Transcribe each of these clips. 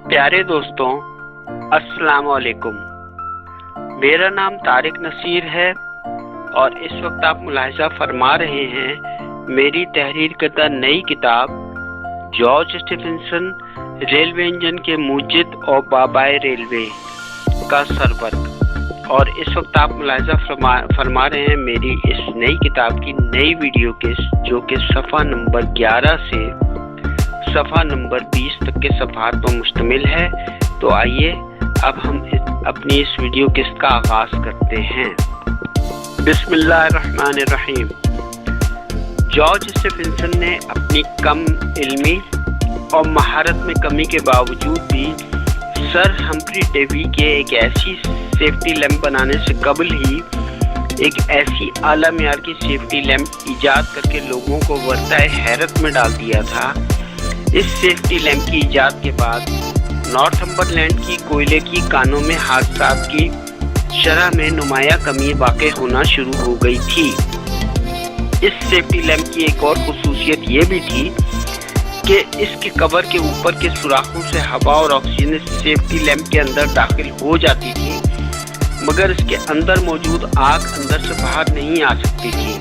پیارے دوستوں، السلام علیکم۔ میرا نام طارق نصیر ہے اور اس وقت آپ ملاحظہ فرما رہے ہیں میری تحریر کردہ نئی کتاب جارج اسٹیفنسن، ریلوے انجن کے موجد اور بابائے ریلوے کا سرورق۔ اور اس وقت آپ ملاحظہ فرما رہے ہیں میری اس نئی کتاب کی نئی ویڈیو کے جو کہ صفحہ نمبر 11 سے صفحہ نمبر 20 تک کے صفحات پر مشتمل ہے۔ تو آئیے اب ہم اپنی اس ویڈیو قسط کا آغاز کرتے ہیں۔ بسم اللہ الرحمن الرحیم۔ جارج اسٹیفنسن نے اپنی کم علمی اور مہارت میں کمی کے باوجود بھی سر ہمفری ڈیوی کے ایک ایسی سیفٹی لیمپ بنانے سے قبل ہی ایک ایسی اعلیٰ معیار کی سیفٹی لیمپ ایجاد کر کے لوگوں کو ورطۂ حیرت میں ڈال دیا تھا۔ اس سیفٹی لیمپ کی ایجاد کے بعد نارتھمبرلینڈ کی کوئلے کی کانوں میں حادثات کی شرح میں نمایاں کمی واقع ہونا شروع ہو گئی تھی۔ اس سیفٹی لیمپ کی ایک اور خصوصیت یہ بھی تھی کہ اس کے کور کے اوپر کے سوراخوں سے ہوا اور آکسیجن سیفٹی لیمپ کے اندر داخل ہو جاتی تھی، مگر اس کے اندر موجود آگ اندر سے باہر نہیں آ سکتی تھی۔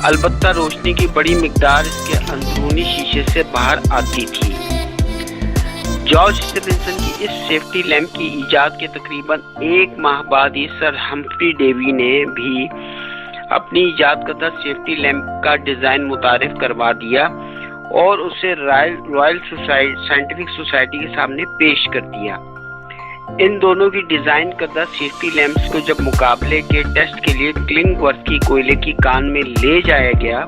البتہ روشنی کی بڑی مقدار اس کے اندرونی شیشے سے باہر آتی تھی۔ جارج اسٹیفنسن کی اس سیفٹی لیمپ کی ایجاد کے تقریباً 1 ماہ بعد ہی سر ہمفری ڈیوی نے بھی اپنی ایجاد کردہ سیفٹی لیمپ کا ڈیزائن متعارف کروا دیا اور اسے رائل سائنٹیفک سوسائٹی کے سامنے پیش کر دیا۔ ان دونوں کی ڈیزائن کردہ سیفٹی لیمپس کو جب مقابلے کے ٹیسٹ کے لیے کلنگورتھ کی کوئلے کی کان میں لے جایا گیا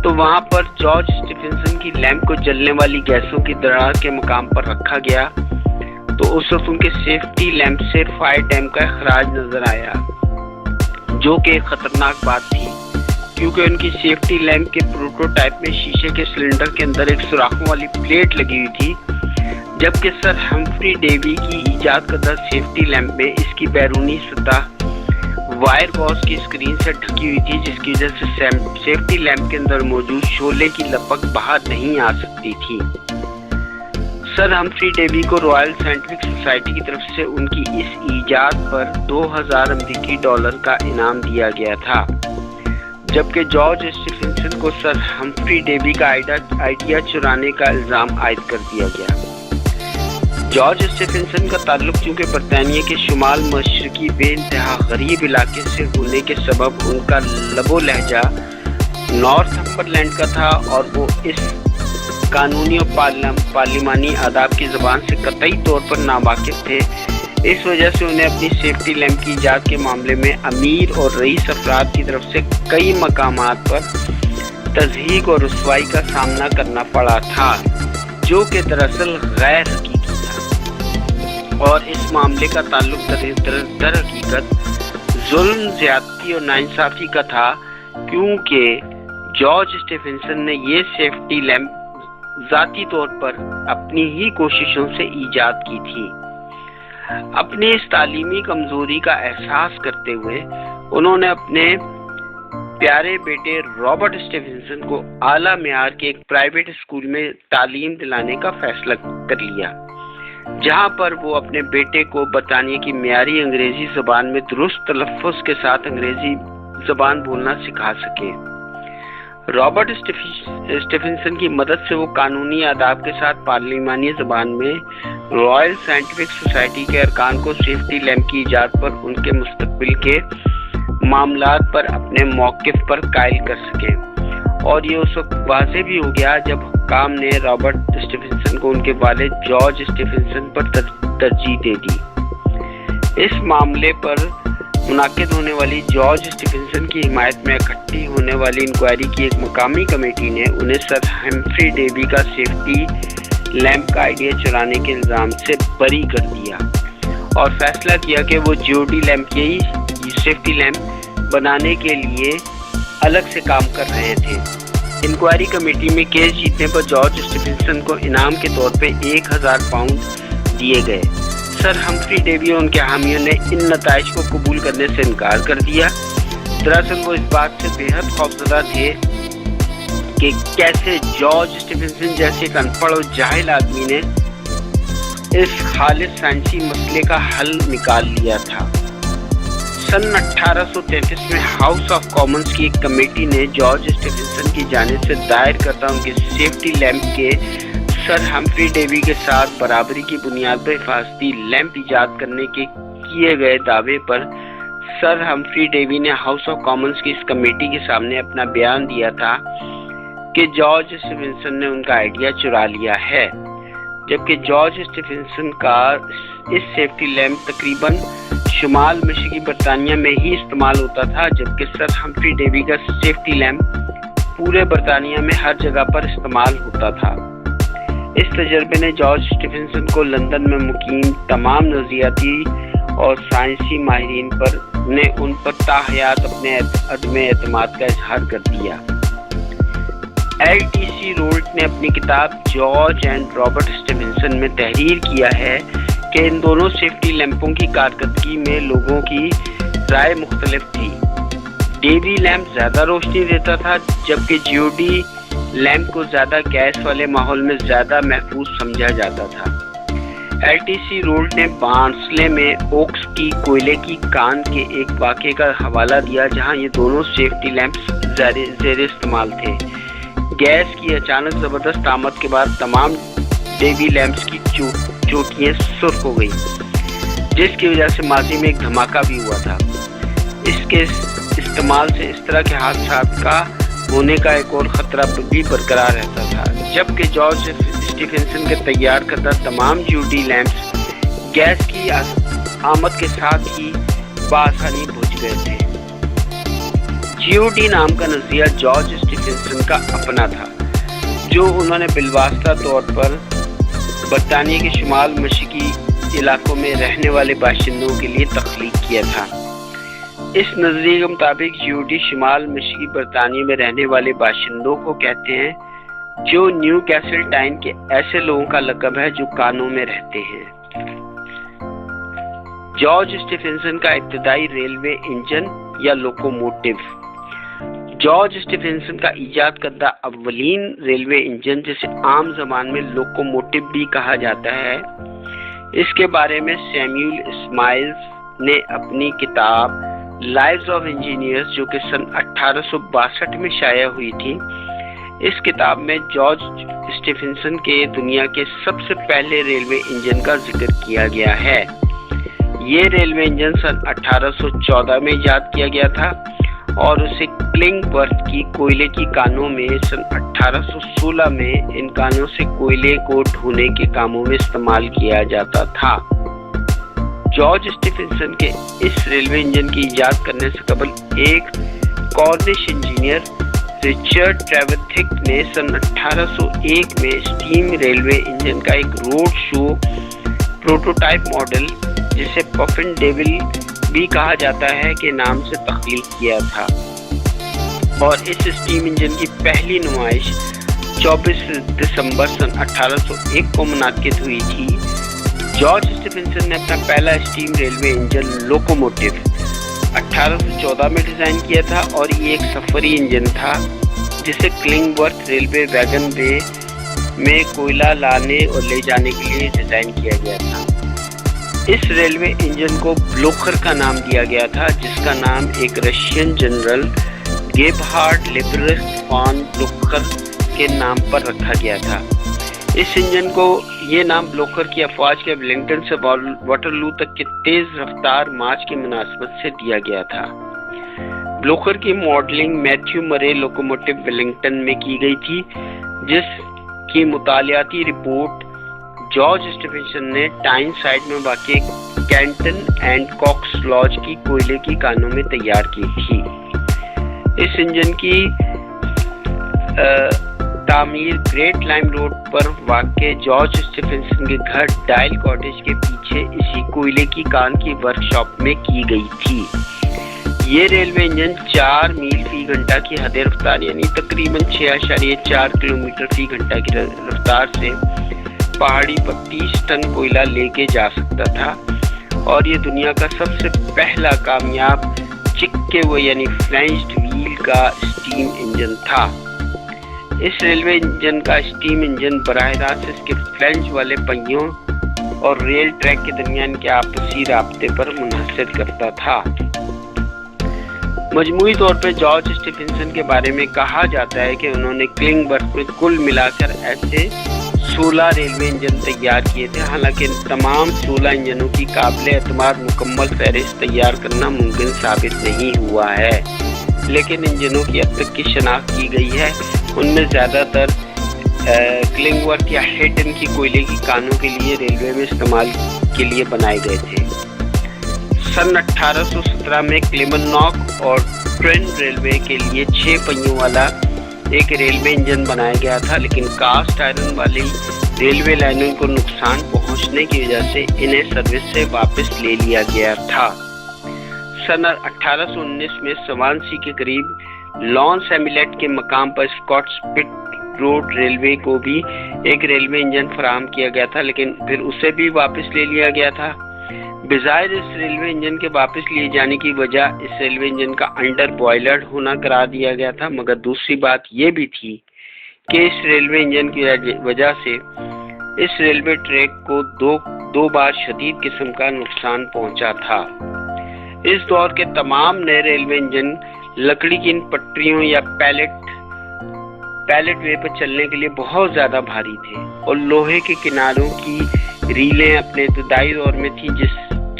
تو وہاں پر جارج اسٹیفنسن کی لیمپ کو جلنے والی گیسوں کی درار کے مقام پر رکھا گیا تو اس وقت ان کے سیفٹی لیمپ سے فائر ڈیم کا اخراج نظر آیا، جو کہ ایک خطرناک بات تھی کیونکہ ان کی سیفٹی لیمپ کے پروٹوٹائپ میں شیشے کے سلنڈر کے اندر ایک سوراخوں والی پلیٹ لگی ہوئی تھی، جبکہ سر ہمفری ڈیوی کی ایجاد کردہ سیفٹی لیمپ میں اس کی بیرونی سطح وائر گاز کی اسکرین سے ڈھکی ہوئی تھی، جس کی وجہ سے سیفٹی لیمپ کے اندر موجود شعلے کی لپک باہر نہیں آ سکتی تھی۔ سر ہمفری ڈیوی کو رائل سائنٹیفک سوسائٹی کی طرف سے ان کی اس ایجاد پر $2000 کا انعام دیا گیا تھا، جبکہ جارج اسٹیفنسن کو سر ہمفری ڈیوی کا آئیڈیا چرانے کا الزام عائد کر دیا گیا۔ جارج اسٹیفنسن کا تعلق چونکہ برطانیہ کے شمال مشرقی بے انتہا غریب علاقے سے ہونے کے سبب ان کا لب و لہجہ نارتھمبرلینڈ کا تھا اور وہ اس قانونی اور پارلیمانی آداب کی زبان سے قطعی طور پر ناواقف تھے۔ اس وجہ سے انہیں اپنی سیفٹی لیمپ کی ایجاد کے معاملے میں امیر اور رئیس افراد کی طرف سے کئی مقامات پر تضحیک اور رسوائی کا سامنا کرنا پڑا تھا، جو کہ دراصل غیر حقیقی تھا، اور اس معاملے کا تعلق در حقیقت ظلم، زیادتی اور ناانصافی کا تھا، کیونکہ جارج اسٹیفنسن نے یہ سیفٹی لیمپ ذاتی طور پر اپنی ہی کوششوں سے ایجاد کی تھی۔ اپنی اس تعلیمی کمزوری کا احساس کرتے ہوئے انہوں نے اپنے پیارے بیٹے رابرٹ اسٹیفنسن کو اعلیٰ معیار کے ایک پرائیویٹ اسکول میں تعلیم دلانے کا فیصلہ کر لیا، جہاں پر وہ اپنے بیٹے کو برطانیہ کی معیاری انگریزی زبان میں درست تلفظ کے ساتھ انگریزی زبان بولنا سکھا سکے۔ رابرٹ اسٹیفنسن کی مدد سے وہ قانونی آداب کے ساتھ پارلیمانی زبان میں رائل سائنٹیفک سوسائٹی کے ارکان کو سیفٹی لیمپ کی ایجاد پر ان کے مستقبل کے معاملات پر اپنے موقف پر قائل کر سکے، اور یہ اس وقت واضح بھی ہو گیا جب حکام نے رابرٹ اسٹیفنسن کو ان کے والد جارج اسٹیفنسن پر ترجیح دے دی۔ اس معاملے پر منعقد ہونے والی جارج اسٹیفنسن کی حمایت میں اکٹھی ہونے والی انکوائری کی ایک مقامی کمیٹی نے انہیں سر ہمفری ڈیوی کا سیفٹی لیمپ کا آئیڈیا چرانے کے الزام سے بری کر دیا اور فیصلہ کیا کہ وہ جیوڈی لیمپ یہی سیفٹی لیمپ بنانے کے لیے الگ سے کام کر رہے تھے۔ انکوائری کمیٹی میں کیس جیتنے پر جارج اسٹیفنسن کو انعام کے طور پہ $1000 دیے گئے۔ سر ہمفری ڈیوی اور ان کے حامیوں نے ان نتائج کو قبول کرنے سے انکار کر دیا۔ دراصل وہ اس بات سے بے حد خوفزدہ تھے کہ کیسے جارج اسٹیفنسن جیسے ایک ان پڑھ اور جاہل آدمی نے اس خالص سائنسی مسئلے کا حل نکال لیا تھا۔ سن 1833 میں ہاؤس آف کامنز کی ایک کمیٹی نے جارج اسٹیفنسن کی جانب سے دائر کردہ ان کے سیفٹی لیمپ کے سر ہمفری ڈیوی کے ساتھ برابری کی بنیاد پر حفاظتی لیمپ ایجاد کرنے کے کیے گئے دعوے پر سر ہمفری ڈیوی نے ہاؤس آف کامنز کی اس کمیٹی کے سامنے اپنا بیان دیا تھا کہ جارج اسٹیفنسن نے ان کا آئیڈیا چرا لیا ہے، جبکہ جارج اسٹیفنسن کا اس سیفٹی لیمپ تقریباً شمال مشرقی برطانیہ میں ہی استعمال ہوتا تھا، جبکہ سر ہمفری ڈیوی کا سیفٹی لیمپ پورے برطانیہ میں ہر جگہ پر استعمال ہوتا تھا۔ اس تجربے نے جارج اسٹیفنسن کو لندن میں مقیم تمام نظریاتی اور سائنسی ماہرین نے ان پر تاحیات اپنے عدم اعتماد کا اظہار کر دیا۔ LTC رولٹ نے اپنی کتاب جارج اینڈ رابرٹ اسٹیفنسن میں تحریر کیا ہے کہ ان دونوں سیفٹی لیمپوں کی کارکردگی میں لوگوں کی رائے مختلف تھی۔ ڈیوی لیمپ زیادہ روشنی دیتا تھا، جبکہ جیوڈی لیمپ کو زیادہ گیس والے ماحول میں زیادہ محفوظ سمجھا جاتا تھا۔ LTC رولٹ نے بارنسلے میں اوکس کی کوئلے کی کان کے ایک واقعے کا حوالہ دیا جہاں یہ دونوں سیفٹی لیمپس زیر استعمال تھے۔ گیس کی اچانک زبردست آمد کے بعد تمام ڈیوی لیمپس کی چوٹیاں سرخ ہو گئیں، جس کی وجہ سے ماضی میں ایک دھماکہ بھی ہوا تھا۔ اس کے استعمال سے اس طرح کے حادثات کا ہونے کا ایک اور خطرہ بھی برقرار رہتا تھا، جبکہ جارج اسٹیفنسن کے تیار کردہ تمام جیوڈی لیمپس گیس کی آمد کے ساتھ ہی بآسانی بجھ گئے تھے۔ جیوڈی نام کا نظریہ جارج اسٹیفنسن کا اپنا تھا، جو انہوں نے بالواسطہ طور پر برطانیہ کے شمال مشرقی علاقوں میں رہنے والے باشندوں کے لیے تخلیق کیا تھا۔ اس نظریے کے مطابق جیوڈی شمال مشرقی برطانیہ میں رہنے والے باشندوں کو کہتے ہیں، جو نیو کیسل ٹائن کے ایسے لوگوں کا لقب ہے جو کانوں میں رہتے ہیں۔ جارج اسٹیفنسن کا ابتدائی ریلوے انجن یا لوکوموٹیو۔ جارج اسٹیفنسن کا ایجاد کردہ اولین ریلوے انجن، جسے عام زبان میں لوکوموٹیو بھی کہا جاتا ہے، اس کے بارے میں سیمیول اسمائلز نے اپنی کتاب لائیوز آف انجینئرز، جو کہ سن 1862 میں شائع ہوئی تھی، اس کتاب میں جارج اسٹیفنسن کے دنیا کے سب سے پہلے ریلوے انجن کا ذکر کیا گیا ہے۔ یہ ریلوے انجن سن 1814 میں ایجاد کیا گیا تھا اور اسے کلنگ ورتھ کی کوئلے کی کانوں میں سن 1816 میں ان کانوں سے کوئلے کو ڈھونے کے کاموں میں استعمال کیا جاتا تھا۔ جارج اسٹیفنسن کے اس ریلوے انجن کی ایجاد کرنے سے قبل ایک کارنش انجینئر رچرڈ ٹریورتھک نے سن 1801 میں اسٹیم ریلوے انجن کا ایک روڈ شو پروٹوٹائپ ماڈل، جسے پفن ڈیول بھی کہا جاتا ہے، کے نام سے تخلیق کیا تھا، اور اس اسٹیم انجن کی پہلی نمائش 24 دسمبر سن 1801 کو منعقد ہوئی تھی۔ جارج اسٹیفنسن نے اپنا پہلا اسٹیم ریلوے انجن لوکوموٹیو 1814 میں ڈیزائن کیا تھا، اور یہ ایک سفری انجن تھا جسے کلنگ ورتھ ریلوے ویگن وے میں کوئلہ لانے اور لے جانے کے لیے ڈیزائن کیا گیا تھا۔ اس ریلوے انجن کو بلوکر کا نام دیا گیا تھا، جس کا نام ایک رشین جنرل گیبہارڈ لیبرسٹ فان بلوکر کے نام پر رکھا گیا تھا۔ اس انجن کو یہ نام بلوکر کی افواج کے ولنگٹن سے واٹرلو تک کے تیز رفتار مارچ کی مناسبت سے دیا گیا تھا۔ بلوکر کی ماڈلنگ میتھیو مرے لوکوموٹیو ولنگٹن میں کی گئی تھی، جس کی مطالعاتی رپورٹ جارج اسٹیفنسن نے ٹائن سائڈ میں واقع کینٹن اینڈ کاکس لاج کی کوئلے کی کانوں میں تیار کی تھی۔ اس انجن کی تعمیر گریٹ لائم روڈ پر واقع جارج اسٹیفنسن کے گھر ڈائل کاٹیج کے پیچھے اسی کوئلے کی کان کی ورکشاپ میں کی گئی تھی۔ یہ ریلوے انجن 4 میل فی گھنٹہ کی حد رفتار یعنی تقریباً 6.4 کلومیٹر فی گھنٹہ کی رفتار سے پہاڑی پر 30 ٹن کوئلہ لے کے جا سکتا تھا، اور یہ دنیا کا سب سے پہلا کامیاب چکے ہوئے یعنی فلینجڈ ویل کا اسٹیم انجن تھا۔ اس ریلوے انجن کا اسٹیم انجن براہ راست اس کے فلینج والے پہیوں اور ریل ٹریک کے درمیان کے آپسی رابطے پر منحصر کرتا تھا۔ مجموعی طور پر جارج اسٹیفنسن کے بارے میں کہا جاتا ہے کہ انہوں نے کلنگورتھ میں کل ملا کر ایسے 16 ریلوے انجن تیار کیے تھے، حالانکہ تمام 16 انجنوں کی قابل اعتماد مکمل فہرست تیار کرنا ممکن ثابت نہیں ہوا ہے، لیکن انجنوں کی اب تک کی شناخت کی گئی ہے ان میں زیادہ تر کلنگورتھ یا ہیٹن کی کوئلے کی کانوں کے لیے ریلوے میں استعمال کے لیے بنائے گئے تھے۔ سن 1817 میں کلیمناک اور ٹرین ریلوے کے لیے 6 پہیوں والا ایک ریلوے انجن بنایا گیا تھا، لیکن کاسٹ آئرن والی ریلوے لائنوں کو نقصان پہنچنے کی وجہ سے انہیں سروس سے واپس لے لیا گیا تھا۔ سن 1819 میں سوانسی کے قریب لانس ایمیلیٹ کے مقام پر اسکاٹس پٹ روڈ ریلوے کو بھی ایک ریلوے انجن فراہم کیا گیا تھا، لیکن پھر اسے بھی واپس لے لیا گیا تھا۔ بظاہر اس ریلوے انجن کے واپس لیے جانے کی وجہ اس ریلوے انجن کا انڈر بوائلرڈ ہونا قرار دیا گیا تھا، مگر دوسری بات یہ بھی تھی کہ اس ریلوے انجن کی وجہ سے اس ریلوے ٹریک کو دو بار شدید قسم کا نقصان پہنچا تھا۔ اس دور کے تمام نئے ریلوے انجن لکڑی کی ان پٹریوں یا پیلٹ وے پر چلنے کے لیے بہت زیادہ بھاری تھے، اور لوہے کے کناروں کی ریلیں اپنے ابتدائی دور میں تھی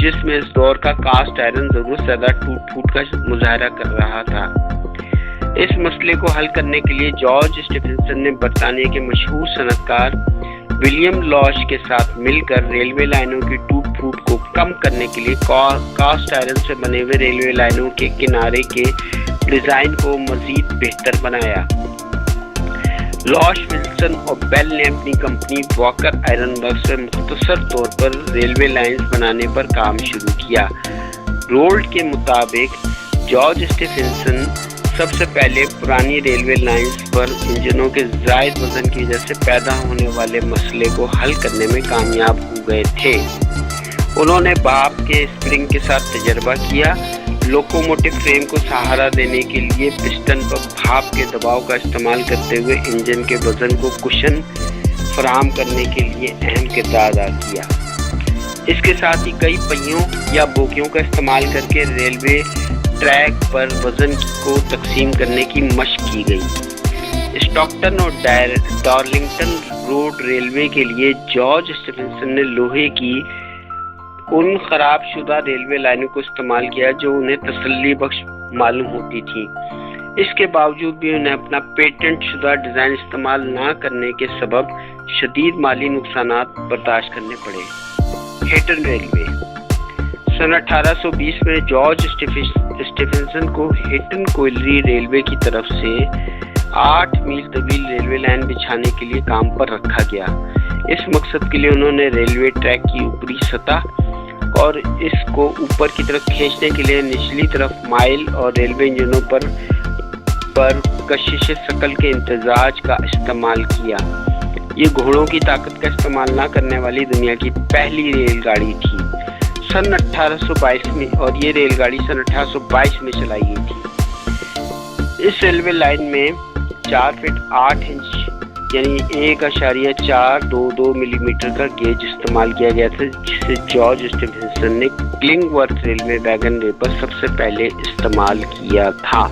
جس میں اس دور کا کاسٹ آئرن ضرور سے زیادہ ٹوٹ کا مظاہرہ کر رہا تھا۔ اس مسئلے کو حل کرنے کے لیے جارج اسٹیفنسن نے برطانیہ کے مشہور صنعت کار ولیم لاش کے ساتھ مل کر ریلوے لائنوں کی ٹوٹ پھوٹ کو کم کرنے کے لیے کاسٹ آئرن سے بنے ہوئے ریلوے لائنوں کے کنارے کے ڈیزائن کو مزید بہتر بنایا۔ لاش، ولسن اور بیل نے اپنی کمپنی واکر آئرن ورکس میں مختصر طور پر ریلوے لائنز بنانے پر کام شروع کیا۔ رولڈ کے مطابق جارج اسٹیفنسن سب سے پہلے پرانی ریلوے لائنز پر انجنوں کے زائد وزن کی وجہ سے پیدا ہونے والے مسئلے کو حل کرنے میں کامیاب ہو گئے تھے۔ انہوں نے بھاپ کے اسپرنگ کے ساتھ تجربہ کیا، لوکوموٹیو فریم کو سہارا دینے کے لیے پسٹن پر بھاپ کے دباؤ کا استعمال کرتے ہوئے انجن کے وزن کو کشن فراہم کرنے کے لیے اہم کردار ادا کیا۔ اس کے ساتھ ہی کئی پہیوں یا بوگیوں کا استعمال کر کے ریلوے ٹریک پر وزن کو تقسیم کرنے کی مشق کی گئی۔ اسٹاکٹن اور ڈارلنگٹن روڈ ریلوے کے لیے جارج اسٹیفنسن نے لوہے کی ان خراب شدہ ریلوے لائنوں کو استعمال کیا جو انہیں تسلی بخش معلوم ہوتی تھی۔ اس کے باوجود بھی انہیں اپنا پیٹنٹ شدہ ڈیزائن استعمال نہ کرنے کے سبب شدید مالی نقصانات برداشت کرنے پڑے۔ ہیٹن ریلوے سن 1820 میں جارج اسٹیفنسن کو ہیٹن کوئلری ریلوے کی طرف سے 8 میل طویل ریلوے لائن بچھانے کے لیے کام پر رکھا گیا۔ اس مقصد کے لیے انہوں نے ریلوے ٹریک کی اوپری سطح اور اس کو اوپر کی طرف کھینچنے کے لیے نچلی طرف مائل اور ریلوے انجنوں پر کشش ثقل کے امتزاج کا استعمال کیا۔ یہ گھوڑوں کی طاقت کا استعمال نہ کرنے والی دنیا کی پہلی ریل گاڑی تھی سن 1822 میں، اور یہ ریل گاڑی سن 1822 میں چلائی گئی تھی۔ اس ریلوے لائن میں 4 فٹ 8 انچ یعنی 1.422 ملی میٹر کا گیج استعمال کیا گیا تھا، جسے جارج اسٹیفنسن نے کلنگورتھ ریلوے ویگن وے پر سب سے پہلے استعمال کیا تھا۔